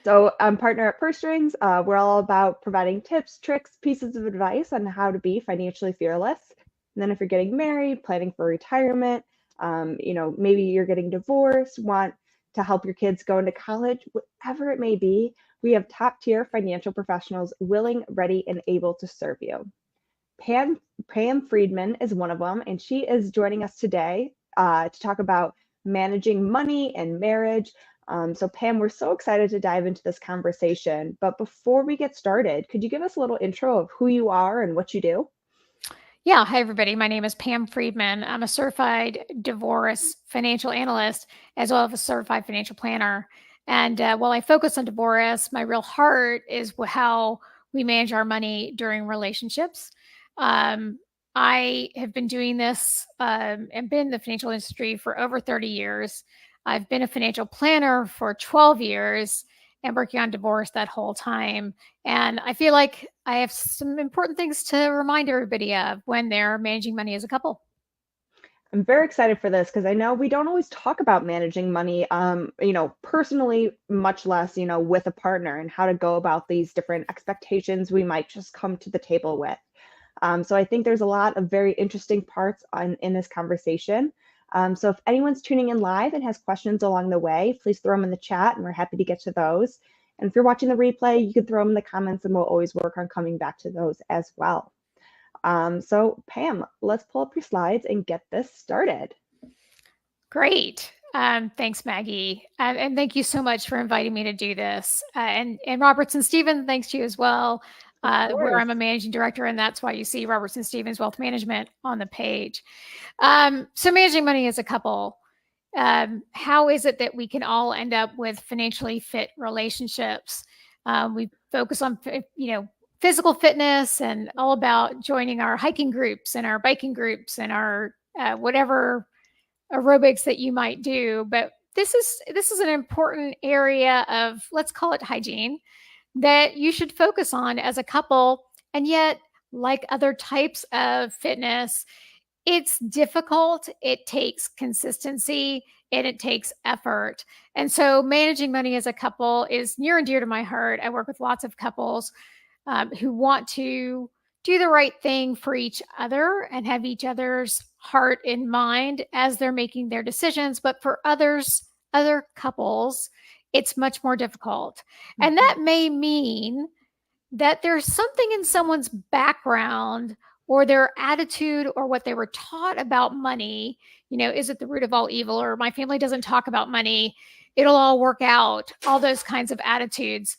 So I'm Partner at Purse Strings. We're all about providing tips, tricks, pieces of advice on how to be financially fearless. And then if you're getting married, planning for retirement, maybe you're getting divorced, want to help your kids go into college, whatever it may be, we have top tier financial professionals willing, ready, and able to serve you. Pam, Pam Friedman is one of them, and she is joining us today to talk about managing money and marriage. So, Pam, we're so excited to dive into this conversation. But before we get started, could you give us a little intro of who you are and what you do? Yeah. Hi, everybody. My name is Pam Friedman. I'm a certified divorce financial analyst as well as a certified financial planner. And while I focus on divorce, my real heart is how we manage our money during relationships. Um, I have been doing this and been in the financial industry for over 30 years. I've been a financial planner for 12 years and working on divorce that whole time. And I feel like I have some important things to remind everybody of when they're managing money as a couple. I'm very excited for this because I know we don't always talk about managing money, personally, much less, with a partner and how to go about these different expectations we might just come to the table with. So I think there's a lot of very interesting parts in this conversation. So if anyone's tuning in live and has questions along the way, please throw them in the chat and we're happy to get to those. And if you're watching the replay, you can throw them in the comments and we'll always work on coming back to those as well. So Pam, let's pull up your slides and get this started. Great. Thanks, Maggie. And thank you so much for inviting me to do this. And Robertson Stephens, thanks to you as well, where I'm a managing director. And that's why you see Robertson Stephens Wealth Management on the page. So managing money as a couple, how is it that we can all end up with financially fit relationships? We focus on, physical fitness and all about joining our hiking groups and our biking groups and our whatever aerobics that you might do. But this is an important area of, let's call it hygiene, that you should focus on as a couple. And yet, like other types of fitness, it's difficult. It takes consistency and it takes effort. And so managing money as a couple is near and dear to my heart. I work with lots of couples who want to do the right thing for each other and have each other's heart in mind as they're making their decisions. But for other couples, it's much more difficult. Mm-hmm. And that may mean that there's something in someone's background or their attitude or what they were taught about money. Is it the root of all evil, or my family doesn't talk about money, it'll all work out, all those kinds of attitudes.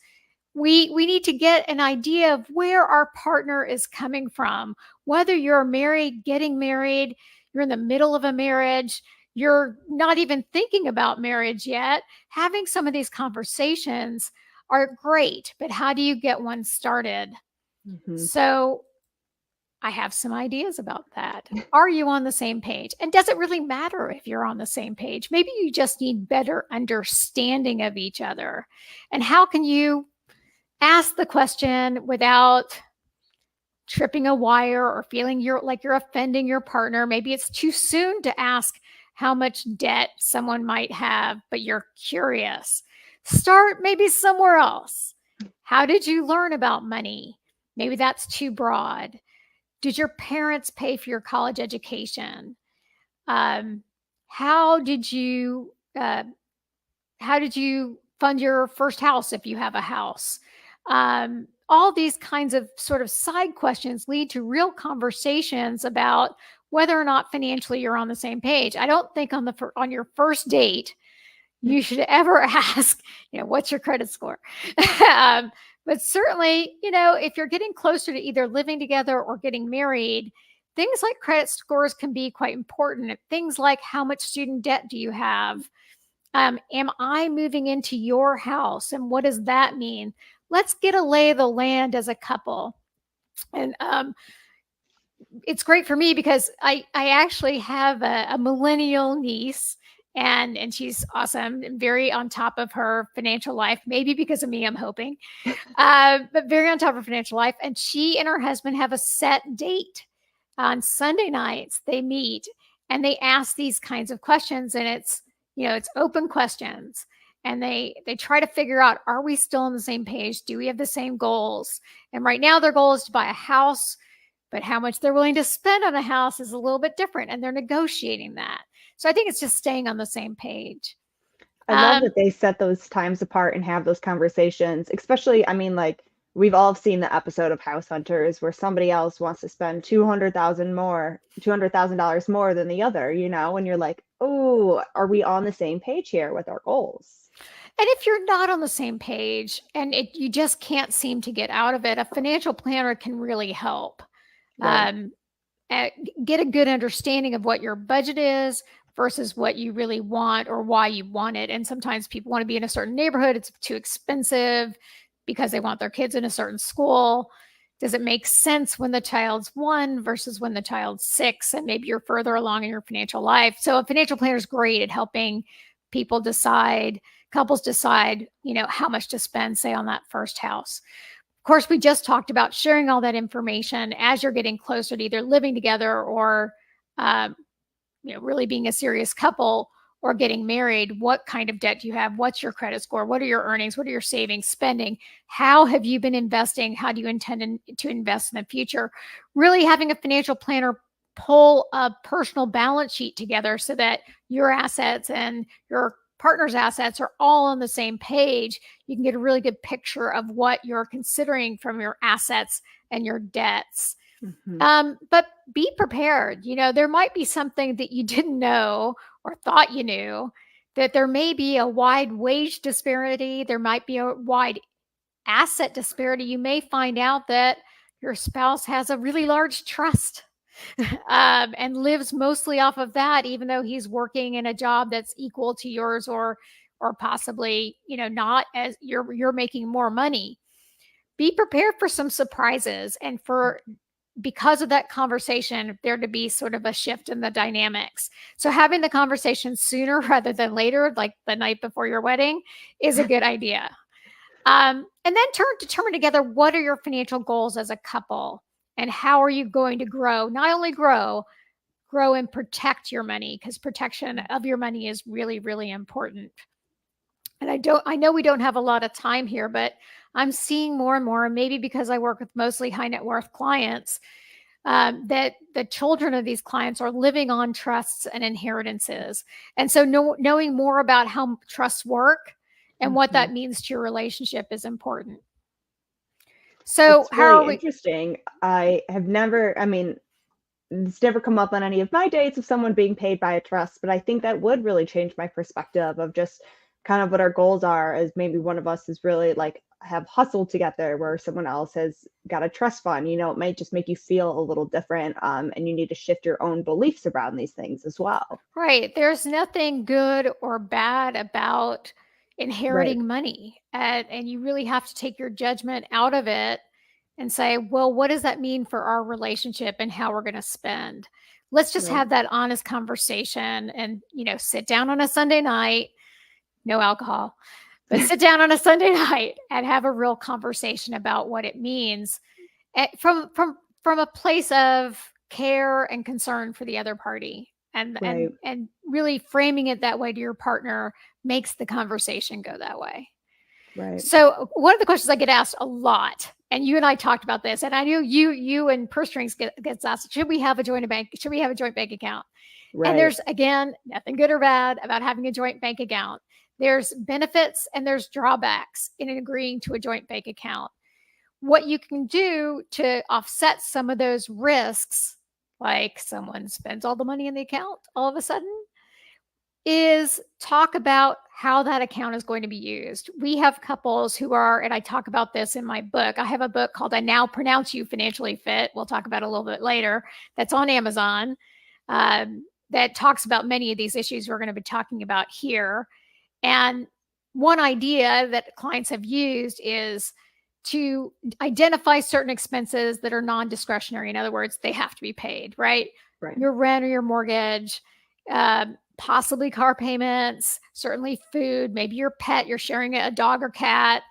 We need to get an idea of where our partner is coming from, whether you're married, getting married, you're in the middle of a marriage, you're not even thinking about marriage yet. Having some of these conversations are great, but how do you get one started? Mm-hmm. So I have some ideas about that. Are you on the same page? And does it really matter if you're on the same page? Maybe you just need better understanding of each other. And how can you ask the question without tripping a wire or feeling you're offending your partner? Maybe it's too soon to ask how much debt someone might have, but you're curious. Start maybe somewhere else. How did you learn about money? Maybe that's too broad. Did your parents pay for your college education? How did you fund your first house if you have a house? All these kinds of sort of side questions lead to real conversations about whether or not financially you're on the same page. I don't think on your first date you should ever ask, what's your credit score? But certainly, if you're getting closer to either living together or getting married, things like credit scores can be quite important. Things like, how much student debt do you have? Am I moving into your house? And what does that mean? Let's get a lay of the land as a couple. And it's great for me because I actually have a millennial niece, and she's awesome and very on top of her financial life, maybe because of me, I'm hoping, but very on top of her financial life. And she and her husband have a set date on Sunday nights. They meet and they ask these kinds of questions, and it's open questions. and they try to figure out, are we still on the same page? Do we have the same goals? And right now their goal is to buy a house, but how much they're willing to spend on a house is a little bit different, and they're negotiating that. So I think it's just staying on the same page. I love that they set those times apart and have those conversations, especially, I mean, like we've all seen the episode of House Hunters where somebody else wants to spend $200,000 more than the other, and you're like, oh, are we on the same page here with our goals? And if you're not on the same page and you just can't seem to get out of it, a financial planner can really help. Right. Get a good understanding of what your budget is versus what you really want or why you want it. And sometimes people want to be in a certain neighborhood. It's too expensive because they want their kids in a certain school. Does it make sense when the child's 1 versus when the child's 6 and maybe you're further along in your financial life? So a financial planner is great at helping people decide, couples decide, how much to spend, say, on that first house. Of course, we just talked about sharing all that information as you're getting closer to either living together or, really being a serious couple or getting married. What kind of debt do you have? What's your credit score? What are your earnings? What are your savings, spending? How have you been investing? How do you intend to invest in the future? Really having a financial planner pull a personal balance sheet together so that your assets and your partner's assets are all on the same page. You can get a really good picture of what you're considering from your assets and your debts. But be prepared. There might be something that you didn't know or thought you knew, that there may be a wide wage disparity. There might be a wide asset disparity. You may find out that your spouse has a really large trust and lives mostly off of that, even though he's working in a job that's equal to yours or possibly, not, as you're making more money. Be prepared for some surprises and because of that conversation, there to be sort of a shift in the dynamics. So having the conversation sooner rather than later, like the night before your wedding, is a good idea. And then determine together, what are your financial goals as a couple and how are you going to grow? Not only grow and protect your money, because protection of your money is really, really important. And I know we don't have a lot of time here, but I'm seeing more and more, maybe because I work with mostly high net worth clients, that the children of these clients are living on trusts and inheritances. And so knowing more about how trusts work and what that means to your relationship is important. So it's really interesting. It's never come up on any of my dates of someone being paid by a trust, but I think that would really change my perspective of just kind of what our goals are, as maybe one of us is really like have hustled together where someone else has got a trust fund. It might just make you feel a little different, and you need to shift your own beliefs around these things as well. Right. There's nothing good or bad about inheriting money, and you really have to take your judgment out of it and say, well, what does that mean for our relationship and how we're going to spend? Let's just have that honest conversation and, sit down on a Sunday night, no alcohol, but sit down on a Sunday night and have a real conversation about what it means from a place of care and concern for the other party. And really framing it that way to your partner makes the conversation go that way. Right. So one of the questions I get asked a lot, and you and I talked about this, and I knew you and Purse Strings gets asked, should we have a joint bank? Should we have a joint bank account? Right. And there's, again, nothing good or bad about having a joint bank account. There's benefits and there's drawbacks in agreeing to a joint bank account. What you can do to offset some of those risks, like someone spends all the money in the account all of a sudden, is talk about how that account is going to be used. We have couples who are, and I talk about this in my book. I have a book called I Now Pronounce You Financially Fit. We'll talk about it a little bit later. That's on Amazon. That talks about many of these issues we're going to be talking about here. And one idea that clients have used is to identify certain expenses that are non-discretionary. In other words, they have to be paid, right? Your rent or your mortgage, possibly car payments, certainly food, maybe your pet, you're sharing a dog or cat,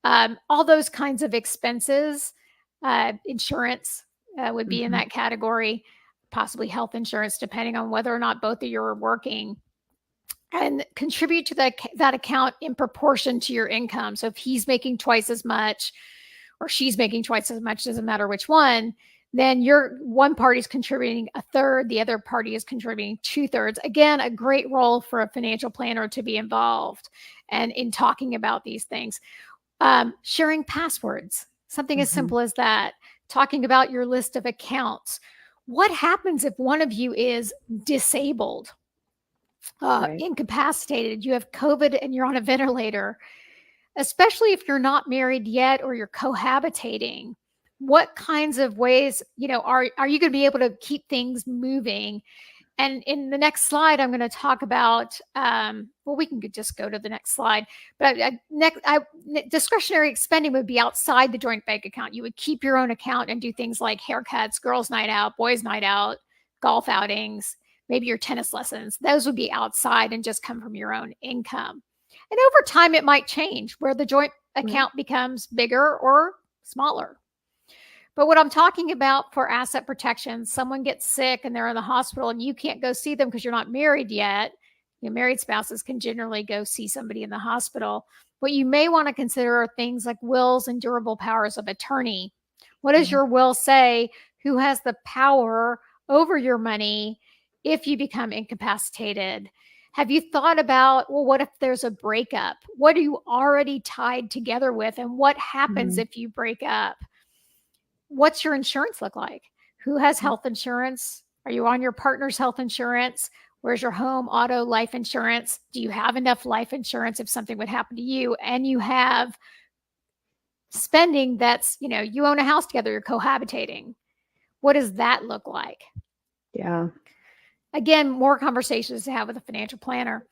all those kinds of expenses. Insurance would be in that category, possibly health insurance, depending on whether or not both of you are working. and contribute to that account in proportion to your income. So if he's making twice as much or she's making twice as much, doesn't matter which one, then one party is contributing a third, the other party is contributing 2/3. Again, a great role for a financial planner to be involved and in talking about these things. Sharing passwords, something as simple as that. Talking about your list of accounts. What happens if one of you is disabled, Right. incapacitated, you have COVID and you're on a ventilator, especially if you're not married yet or you're cohabitating? What kinds of ways, are you going to be able to keep things moving? And in the next slide, I'm going to talk about, we can just go to the next slide. But discretionary spending would be outside the joint bank account. You would keep your own account and do things like haircuts, girls' night out, boys' night out, golf outings, maybe your tennis lessons. Those would be outside and just come from your own income. And over time, it might change where the joint account becomes bigger or smaller. But what I'm talking about for asset protection, someone gets sick and they're in the hospital and you can't go see them because you're not married yet. Married spouses can generally go see somebody in the hospital. What you may want to consider are things like wills and durable powers of attorney. What does your will say? Who has the power over your money if you become incapacitated? Have you thought about, well, what if there's a breakup? What are you already tied together with? And what happens if you break up? What's your insurance look like? Who has health insurance? Are you on your partner's health insurance? Where's your home, auto, life insurance? Do you have enough life insurance if something would happen to you? And you have spending that's, you own a house together, you're cohabitating. What does that look like? Yeah. Again, more conversations to have with a financial planner.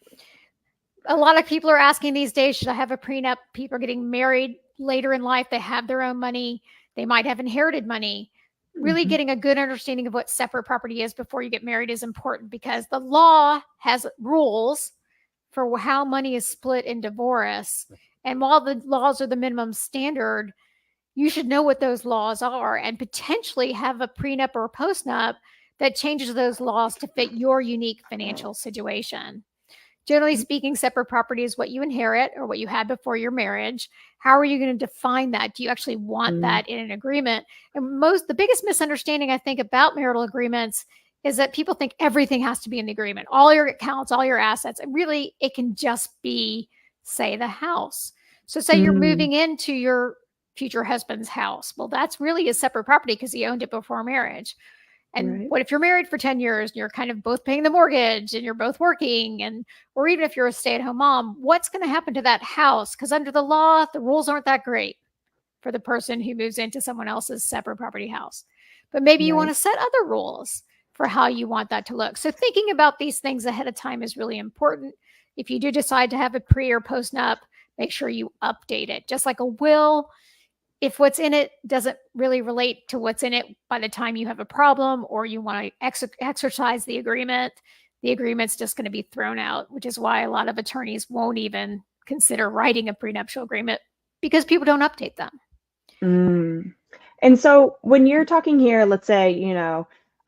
A lot of people are asking these days, should I have a prenup? People are getting married later in life. They have their own money. They might have inherited money. Really getting a good understanding of what separate property is before you get married is important, because the law has rules for how money is split in divorce. And while the laws are the minimum standard, you should know what those laws are and potentially have a prenup or a postnup that changes those laws to fit your unique financial situation. Generally speaking, separate property is what you inherit or what you had before your marriage. How are you going to define that? Do you actually want that in an agreement? And the biggest misunderstanding, I think, about marital agreements is that people think everything has to be in the agreement. All your accounts, all your assets. And really, it can just be, say, the house. So say you're moving into your future husband's house. Well, that's really a separate property because he owned it before marriage. And what if you're married for 10 years and you're kind of both paying the mortgage and you're both working, or even if you're a stay-at-home mom, what's going to happen to that house? Because under the law, the rules aren't that great for the person who moves into someone else's separate property house. But maybe you want to set other rules for how you want that to look. So thinking about these things ahead of time is really important. If you do decide to have a pre or post-nup, make sure you update it. Just like a will, if what's in it doesn't really relate to what's in it by the time you have a problem or you want to exercise the agreement's just going to be thrown out, which is why a lot of attorneys won't even consider writing a prenuptial agreement, because people don't update them. And so when you're talking here, let's say,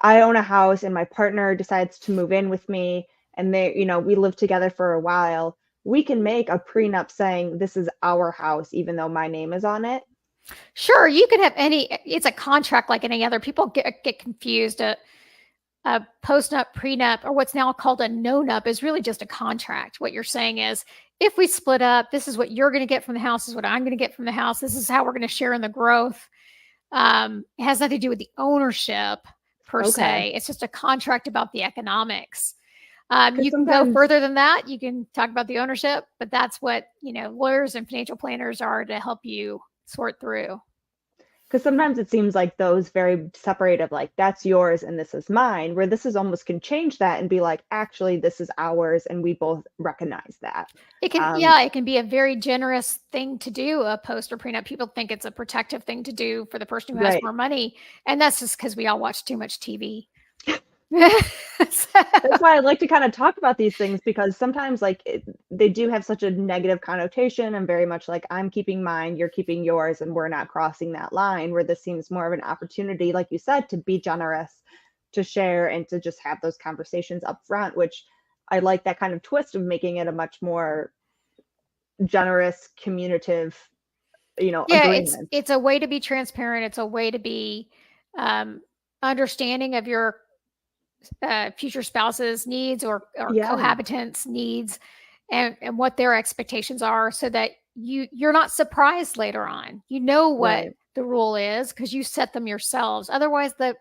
I own a house and my partner decides to move in with me and we live together for a while, we can make a prenup saying this is our house, even though my name is on it. Sure, you can have it's a contract like any other. People get confused. A postnup, prenup, or what's now called a no-nup is really just a contract. What you're saying is, if we split up, this is what you're going to get from the house, this is what I'm going to get from the house, this is how we're going to share in the growth. It has nothing to do with the ownership per se. It's just a contract about the economics. You can go further than that. You can talk about the ownership, but that's what, lawyers and financial planners are to help you sort through. Because sometimes it seems like those very separate of like, that's yours and this is mine, where this is almost can change that and be like, actually, this is ours. And we both recognize that. It can, it can be a very generous thing to do, a post or prenup. People think it's a protective thing to do for the person who has more money. And that's just because we all watch too much TV. That's why I like to kind of talk about these things, because sometimes they do have such a negative connotation and very much like, I'm keeping mine, you're keeping yours, and we're not crossing that line, where this seems more of an opportunity, like you said, to be generous, to share, and to just have those conversations up front, which I like that kind of twist of making it a much more generous, communicative, agreement. It's a way to be transparent. It's a way to be understanding of your future spouse's needs or Yeah. cohabitants' needs, and what their expectations are, so that you're not surprised later on. You know what Right. the rule is because you set them yourselves. Otherwise, the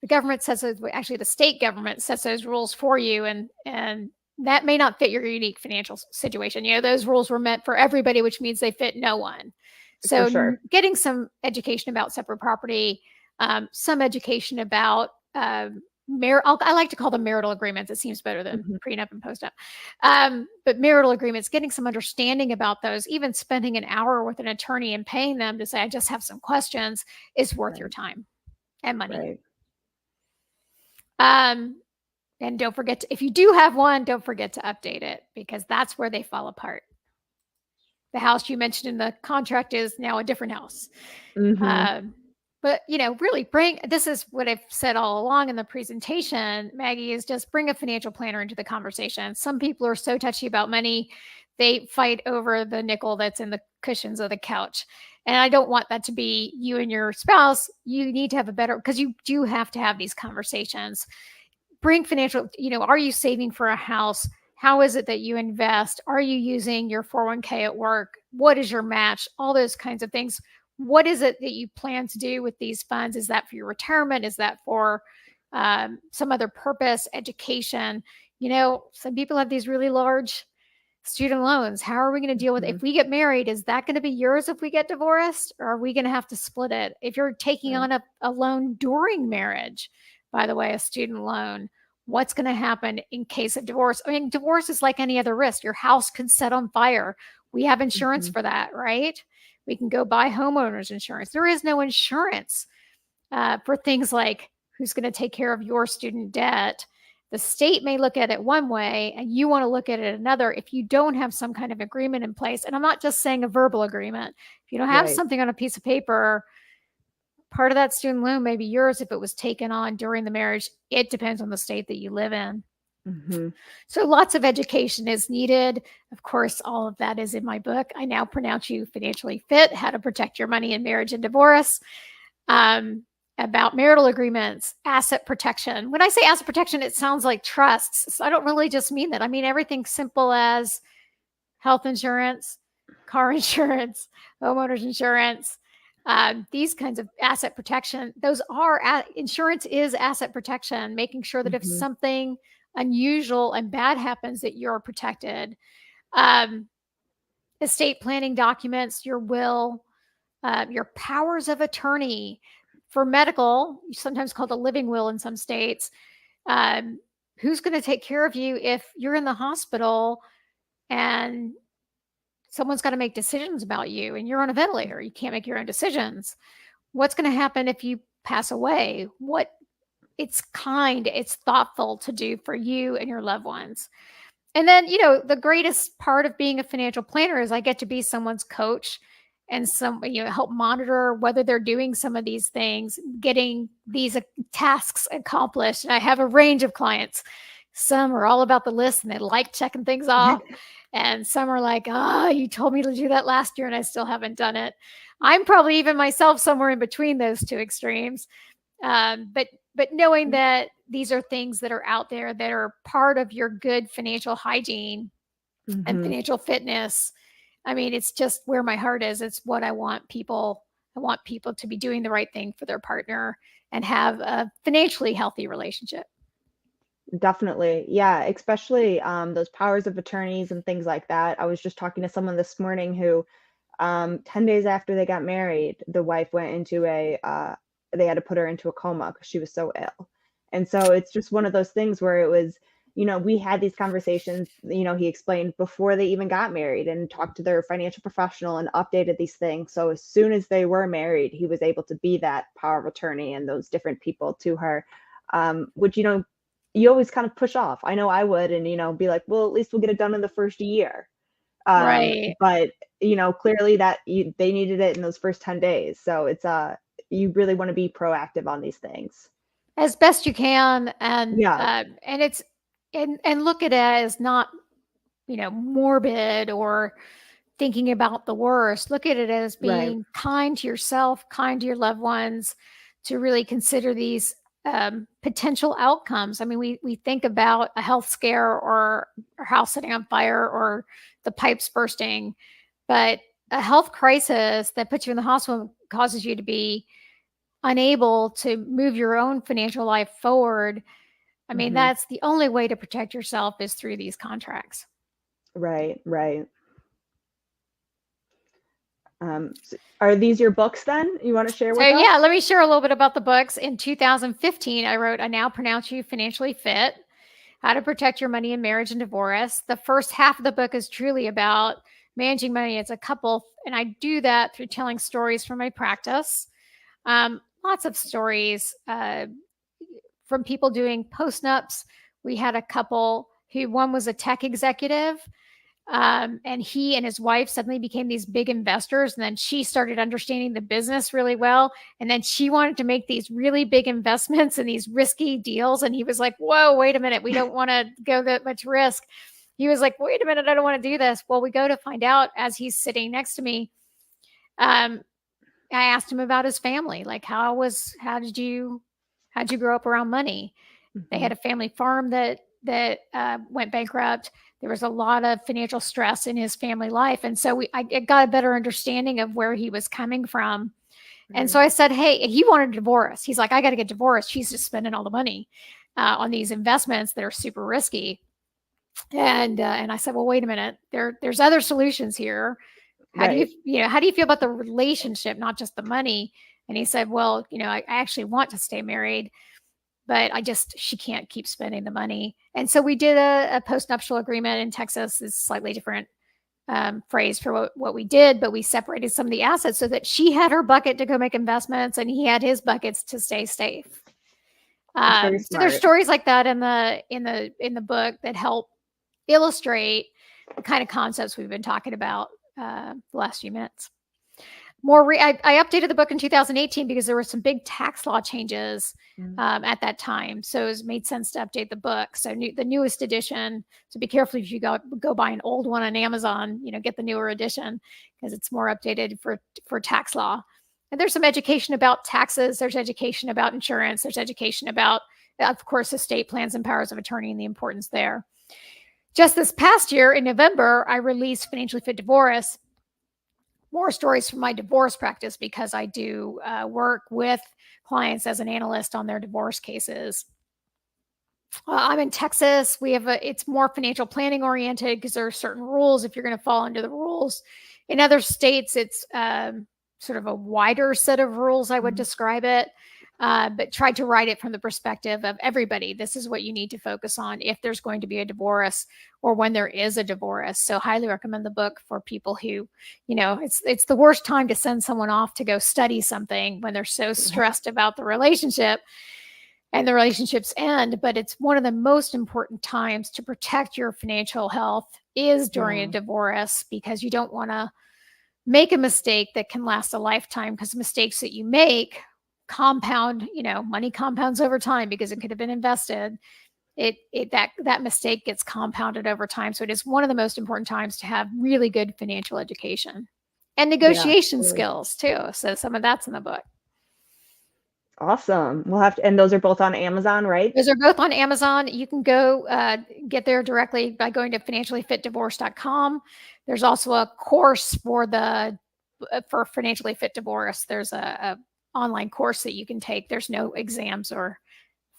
government sets those, actually the state government sets those rules for you, and that may not fit your unique financial situation. Those rules were meant for everybody, which means they fit no one. For So sure. getting some education about separate property, some education about I like to call them marital agreements. It seems better than prenup and postnup. But marital agreements, getting some understanding about those, even spending an hour with an attorney and paying them to say, I just have some questions, is worth your time and money. Right. And don't forget if you do have one, don't forget to update it, because that's where they fall apart. The house you mentioned in the contract is now a different house. But, really this is what I've said all along in the presentation, Maggie, is just bring a financial planner into the conversation. Some people are so touchy about money, they fight over the nickel that's in the cushions of the couch. And I don't want that to be you and your spouse. You need to have because you do have to have these conversations. Bring financial, are you saving for a house? How is it that you invest? Are you using your 401k at work? What is your match? All those kinds of things. What is it that you plan to do with these funds? Is that for your retirement? Is that for some other purpose, education? Some people have these really large student loans. How are we going to deal with it? If we get married, is that going to be yours if we get divorced? Or are we going to have to split it? If you're taking on a loan during marriage, by the way, a student loan, what's going to happen in case of divorce? I mean, divorce is like any other risk. Your house could set on fire. We have insurance for that, right? We can go buy homeowners insurance. There is no insurance for things like who's going to take care of your student debt. The state may look at it one way and you want to look at it another if you don't have some kind of agreement in place. And I'm not just saying a verbal agreement. If you don't have something on a piece of paper, part of that student loan may be yours if it was taken on during the marriage. It depends on the state that you live in. So lots of education is needed. Of course, all of that is in my book. I Now Pronounce You Financially Fit: How to Protect Your Money in Marriage and Divorce. About marital agreements, asset protection. When I say asset protection, it sounds like trusts. So I don't really just mean that. I mean everything simple as health insurance, car insurance, homeowners insurance, these kinds of asset protection. Those are insurance is asset protection, making sure that if something unusual and bad happens, that you're protected. Estate planning documents, your will, your powers of attorney. For medical, sometimes called a living will in some states. Who's going to take care of you if you're in the hospital and someone's got to make decisions about you and you're on a ventilator? You can't make your own decisions. What's going to happen if you pass away? It's thoughtful to do for you and your loved ones. And then, the greatest part of being a financial planner is I get to be someone's coach and help monitor whether they're doing some of these things, getting these tasks accomplished. And I have a range of clients. Some are all about the list and they like checking things off. And some are like, you told me to do that last year and I still haven't done it. I'm probably even myself somewhere in between those two extremes. But knowing that these are things that are out there that are part of your good financial hygiene and financial fitness. I mean, it's just where my heart is. It's what I want people. I want people to be doing the right thing for their partner and have a financially healthy relationship. Definitely. Yeah, especially those powers of attorneys and things like that. I was just talking to someone this morning who 10 days after they got married, the wife went into they had to put her into a coma because she was so ill. And so it's just one of those things where it was, we had these conversations, he explained before they even got married and talked to their financial professional and updated these things. So as soon as they were married, he was able to be that power of attorney and those different people to her, which, you always kind of push off. I know I would, and, be like, well, at least we'll get it done in the first year. Right. But, clearly that they needed it in those first 10 days. So it's, you really want to be proactive on these things. As best you can. And, and and look at it as not, morbid or thinking about the worst. Look at it as being Right. kind to yourself, kind to your loved ones, to really consider these potential outcomes. I mean, we think about a health scare or a house setting on fire or the pipes bursting, but a health crisis that puts you in the hospital causes you to be unable to move your own financial life forward. I mean, Hmm. that's the only way to protect yourself is through these contracts. Right, right. Are these your books then you want to share So with us? yeah, let me share a little bit about the books. In 2015, I wrote I Now Pronounce You Financially Fit, How to Protect Your Money in Marriage and Divorce. The first half of the book is truly about managing money as a couple, and I do that through telling stories from my practice. Lots of stories from people doing postnups. We had a couple who, one was a tech executive, and he and his wife suddenly became these big investors. And then she started understanding the business really well. And then she wanted to make these really big investments and these risky deals. And he was like, whoa, wait a minute. We don't want to go that much risk. He was like, wait a minute. I don't want to do this. Well, we go to find out as he's sitting next to me. I asked him about his family. Like, how'd you grow up around money? They had a family farm that went bankrupt. There was a lot of financial stress in his family life, and so I got a better understanding of where he was coming from. And so I said, "Hey," he wanted a divorce. He's like, "I got to get divorced. She's just spending all the money on these investments that are super risky." And I said, "Well, wait a minute. There's other solutions here. How do Right. how do you feel about the relationship, not just the money?" And he said, "Well, I actually want to stay married, but she can't keep spending the money." And so we did a postnuptial agreement in Texas. Is slightly different phrase for what we did, but we separated some of the assets so that she had her bucket to go make investments and he had his buckets to stay safe. That's very So there's smart. stories like that in the book that help illustrate the kind of concepts we've been talking about the last few minutes. I updated the book in 2018 because there were some big tax law changes at that time. So it made sense to update the book. So the newest edition. So be careful if you go buy an old one on Amazon. Get the newer edition because it's more updated for tax law. And there's some education about taxes. There's education about insurance. There's education about, of course, estate plans and powers of attorney and the importance there. Just this past year in November, I released Financially Fit Divorce. More stories from my divorce practice because I do work with clients as an analyst on their divorce cases. I'm in Texas. It's more financial planning oriented because there are certain rules if you're going to fall under the rules. In other states, it's sort of a wider set of rules, I would describe it, but tried to write it from the perspective of everybody. This is what you need to focus on if there's going to be a divorce or when there is a divorce. So highly recommend the book for people who, it's the worst time to send someone off to go study something when they're so stressed about the relationship and the relationships end. But it's one of the most important times to protect your financial health is during a divorce, because you don't want to make a mistake that can last a lifetime, because mistakes that you make compound, money compounds over time because it could have been invested. That mistake gets compounded over time. So it is one of the most important times to have really good financial education and negotiation skills too. So some of that's in the book. Awesome. We'll have to, and those are both on Amazon, right? Those are both on Amazon. You can go get there directly by going to financiallyfitdivorce.com. There's also a course for Financially Fit Divorce. There's a online course that you can take. There's no exams or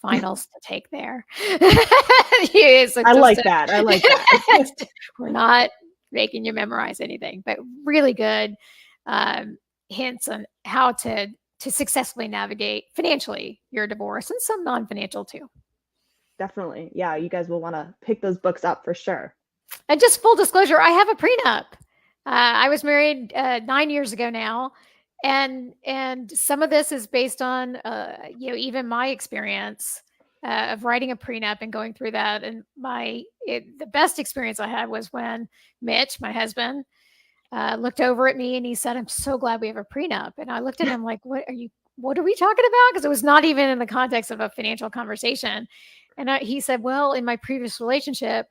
finals to take there. I like that. We're not making you memorize anything, but really good hints on how to successfully navigate financially your divorce, and some non-financial too. Definitely. Yeah, you guys will want to pick those books up for sure. And just full disclosure, I have a prenup. I was married 9 years ago now. And some of this is based on, even my experience of writing a prenup and going through that. And the best experience I had was when Mitch, my husband, looked over at me and he said, "I'm so glad we have a prenup." And I looked at him like, what are we talking about? Because it was not even in the context of a financial conversation. And he said, well, in my previous relationship,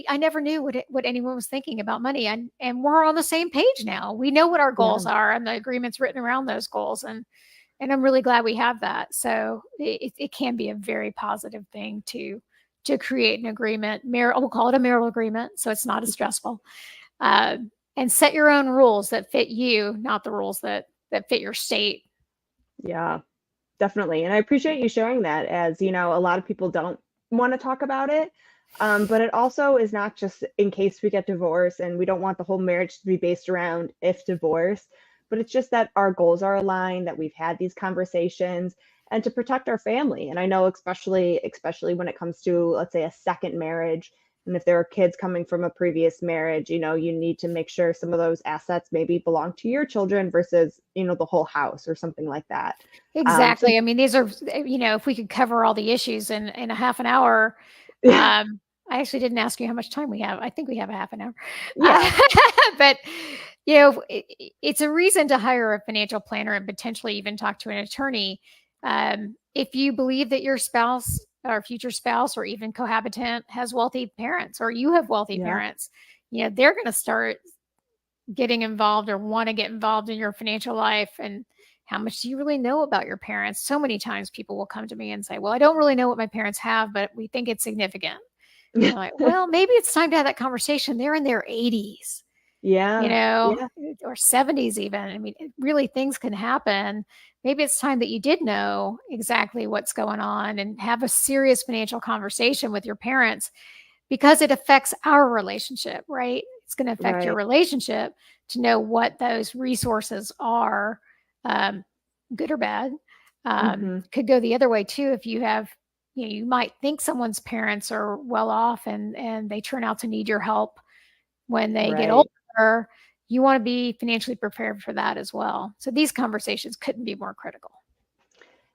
I never knew what anyone was thinking about money. And we're on the same page now. We know what our goals Yeah. are and the agreements written around those goals. And I'm really glad we have that. So it can be a very positive thing to create an agreement. We'll call it a marital agreement, so it's not as stressful. And set your own rules that fit you, not the rules that fit your state. Yeah, definitely. And I appreciate you sharing that, as you know, a lot of people don't want to talk about it. But it also is not just in case we get divorced, and we don't want the whole marriage to be based around if divorce, but it's just that our goals are aligned, that we've had these conversations, and to protect our family. And I know especially when it comes to, let's say, a second marriage, and if there are kids coming from a previous marriage, you need to make sure some of those assets maybe belong to your children versus, the whole house or something like that. So Exactly. I mean, these are, if we could cover all the issues in a half an hour. yeah, I actually didn't ask you how much time we have. I think we have a half an hour. yeah, But, it's a reason to hire a financial planner and potentially even talk to an attorney. If you believe that your spouse or future spouse or even cohabitant has wealthy parents, or you have wealthy yeah, parents, they're going to start getting involved or want to get involved in your financial life. And how much do you really know about your parents? So many times people will come to me and say, well, I don't really know what my parents have, but we think it's significant. I'm like, well, maybe it's time to have that conversation. They're in their 80s, yeah, yeah, or 70s even. I mean, really things can happen. Maybe it's time that you did know exactly what's going on and have a serious financial conversation with your parents, because it affects our relationship, right? It's going to affect your right. relationship to know what those resources are, um, good or bad. Hmm. Could go the other way too. If you have, you might think someone's parents are well off and they turn out to need your help when they get Right. older. You want to be financially prepared for that as well. So these conversations couldn't be more critical.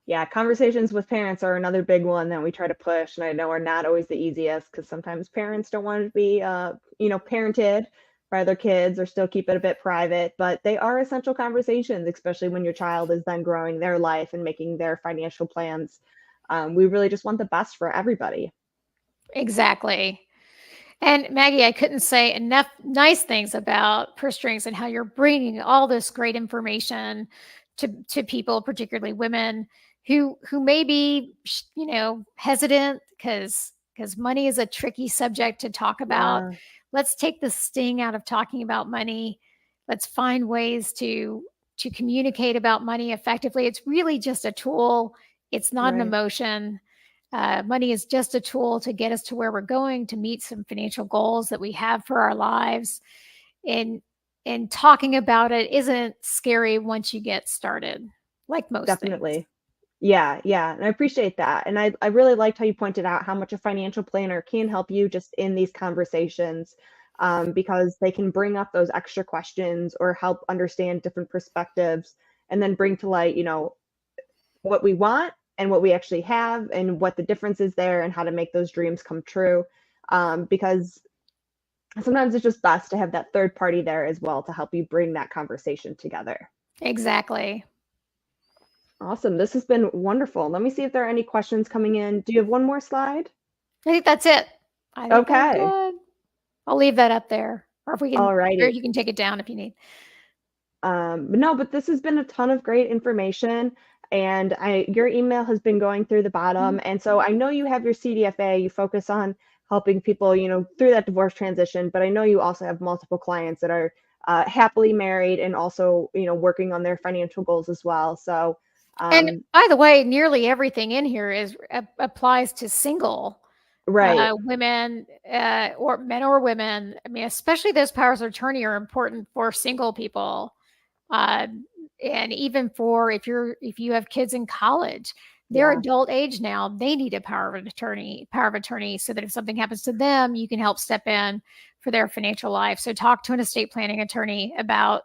Yeah, conversations with parents are another big one that we try to push, and I know are not always the easiest because sometimes parents don't want to be, parented by their kids or still keep it a bit private, but they are essential conversations, especially when your child is then growing their life and making their financial plans. We really just want the best for everybody. Exactly. And Maggie, I couldn't say enough nice things about purse strings and how you're bringing all this great information to people, particularly women who may be, hesitant because money is a tricky subject to talk about. Yeah, Let's take the sting out of talking about money. Let's find ways to communicate about money effectively. It's really just a tool. It's not an right. emotion. Money is just a tool to get us to where we're going, to meet some financial goals that we have for our lives. And talking about it isn't scary once you get started, like most things. Definitely. Yeah, yeah, and I appreciate that, and I really liked how you pointed out how much a financial planner can help you just in these conversations, because they can bring up those extra questions or help understand different perspectives, and then bring to light, what we want and what we actually have and what the difference is there and how to make those dreams come true. Because sometimes it's just best to have that third party there as well to help you bring that conversation together. Exactly. Awesome. This has been wonderful. Let me see if there are any questions coming in. Do you have one more slide? I think that's it. I think I'm Okay. good. I'll leave that up there. Or if we can, or Alrighty. you can take it down if you need. But no, but this has been a ton of great information, and your email has been going through the bottom, Mhm. and so I know you have your CDFA. You focus on helping people, through that divorce transition, but I know you also have multiple clients that are happily married and also, working on their financial goals as well. So, And um, by the way, nearly everything in here applies to single right. women, or men or women. I mean, especially those powers of attorney are important for single people, uh, and even for if you have kids in college, they're Yeah. adult age now. They need a power of attorney, so that if something happens to them, you can help step in for their financial life. So talk to an estate planning attorney about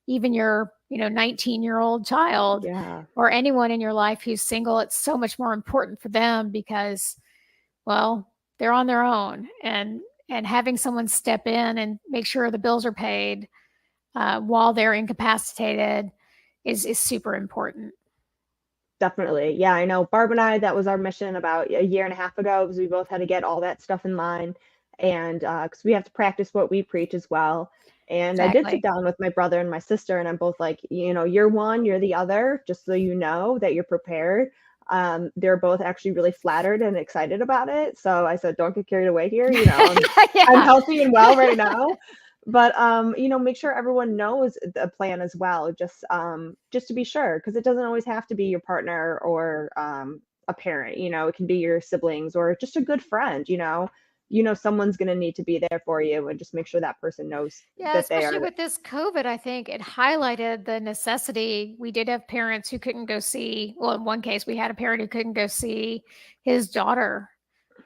even your 19-year-old child Yeah. or anyone in your life who's single. It's so much more important for them because, well, they're on their own, and having someone step in and make sure the bills are paid while they're incapacitated is super important. Definitely. Yeah, I know Barb and I, that was our mission about a year and a half ago, because we both had to get all that stuff in line. And because we have to practice what we preach as well. And I did sit Exactly. down with my brother and my sister, and I'm both like, you're one, you're the other, just so you know that you're prepared. They're both actually really flattered and excited about it. So I said, don't get carried away here. I'm Yeah. healthy and well right now. But make sure everyone knows the plan as well, just to be sure, because it doesn't always have to be your partner or a parent. It can be your siblings or just a good friend. Someone's going to need to be there for you, and just make sure that person knows Yeah, that they especially are. with this COVID, I think it highlighted the necessity. We did have parents who couldn't go see, well, in one case, we had a parent who couldn't go see his daughter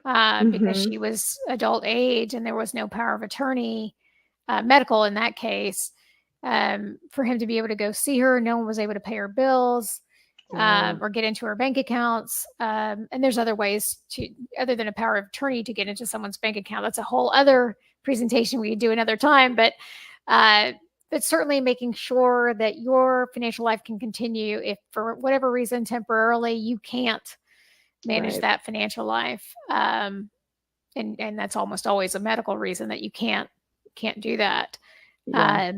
because Hmm. she was adult age and there was no power of attorney, medical in that case, for him to be able to go see her. No one was able to pay her bills Yeah. or get into her bank accounts. And there's other ways to, other than a power of attorney, to get into someone's bank account. That's a whole other presentation we could do another time. Uh, but certainly making sure that your financial life can continue if for whatever reason temporarily you can't manage Right. that financial life. And that's almost always a medical reason that you can't do that. Yeah,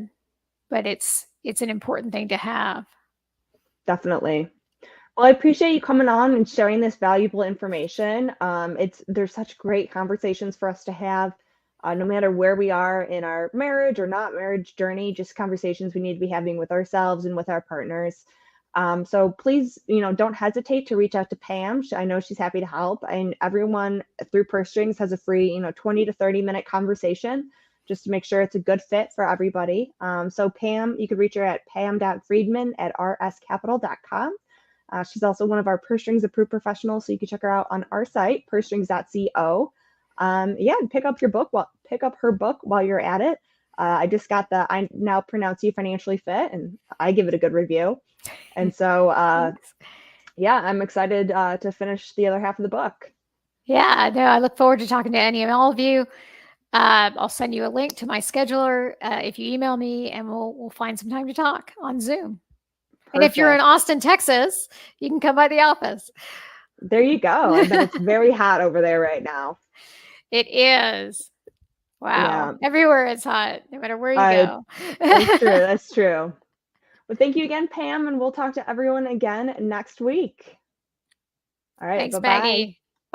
But it's an important thing to have. definitely. Well, I appreciate you coming on and sharing this valuable information. There's such great conversations for us to have, no matter where we are in our marriage or not marriage journey. Just conversations we need to be having with ourselves and with our partners. So please, don't hesitate to reach out to Pam. I know she's happy to help, and everyone through Purse Strings has a free, 20 to 30-minute conversation just to make sure it's a good fit for everybody. So Pam, you could reach her at pam.friedman@rscapital.com. She's also one of our Purse Strings approved professionals, so you can check her out on our site, pursestrings.co. Yeah, and pick up her book while you're at it. I just got the I Now Pronounce You Financially Fit, and I give it a good review. And so, yeah, I'm excited to finish the other half of the book. Yeah, no, I look forward to talking to any and all of you. I'll send you a link to my scheduler if you email me, and we'll find some time to talk on Zoom. And if you're in Perfect. Austin, Texas, you can come by the office. There you go. I bet it's very hot over there right now. It is. Wow. Yeah, Everywhere it's hot, no matter where you that's go. true. That's true. Well, thank you again, Pam, and we'll talk to everyone again next week. All right, Thanks, bye-bye. Maggie.